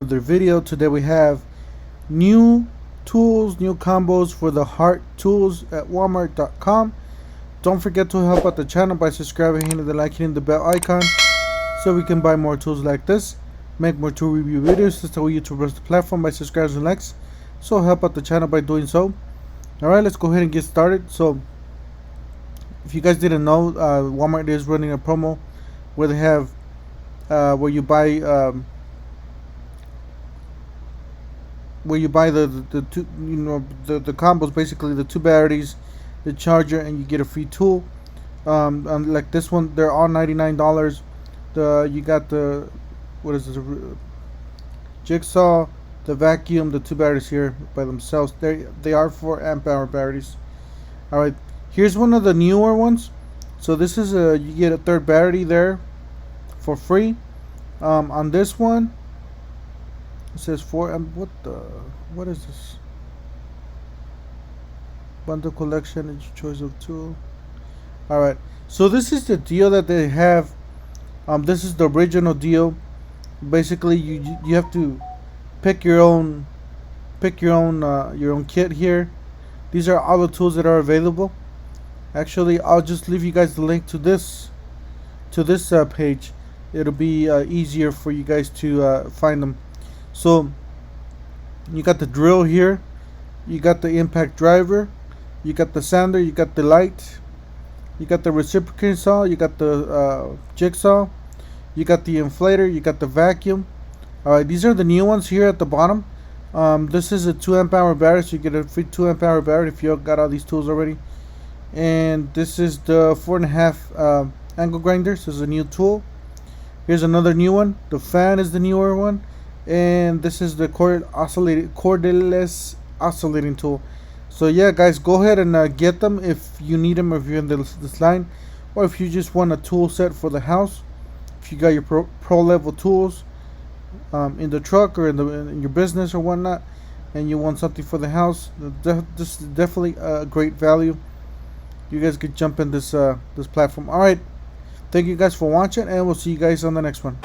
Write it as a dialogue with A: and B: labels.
A: another video. Today we have new tools, new combos for the Hart tools at walmart.com. Don't forget to help out the channel by subscribing, hitting the like, hitting the bell icon, so we can buy more tools like this, make more tool review videos. That's how YouTube runs the platform, by subscribing and likes. So help out the channel by doing so. Alright, let's go ahead and get started. So if you guys didn't know, Walmart is running a promo where they have where you buy the two, the combos, basically the two batteries, the charger, and you get a free tool. Like this one, they're all $99. You got the, what is this, jigsaw, the vacuum, the two batteries here by themselves. They are 4 amp hour batteries. All right, here's one of the newer ones. So this is you get a third battery there for free. On this one, it says 4 amp. What is this? Bundle collection and choice of tool. All right, so this is the deal that they have. This is the original deal. Basically, you have to pick your own kit here. These are all the tools that are available. Actually, I'll just leave you guys the link to this page. It'll be easier for you guys to find them. So you got the drill here, you got the impact driver, you got the sander, you got the light, you got the reciprocating saw, you got the jigsaw, you got the inflator, you got the vacuum. Alright, these are the new ones here at the bottom. This is a 2 amp hour battery, so you get a free 2 amp hour battery if you got all these tools already. And this is the 4.5 angle grinder. So this is a new tool. Here's another new one. The fan is the newer one, and this is the cordless oscillating tool. So yeah, guys, go ahead and get them if you need them, or if you're in this line, or if you just want a tool set for the house. If you got your pro level tools in the truck or in your business or whatnot, and you want something for the house, this is definitely a great value. You guys could jump in this platform. All right, thank you guys for watching, and we'll see you guys on the next one.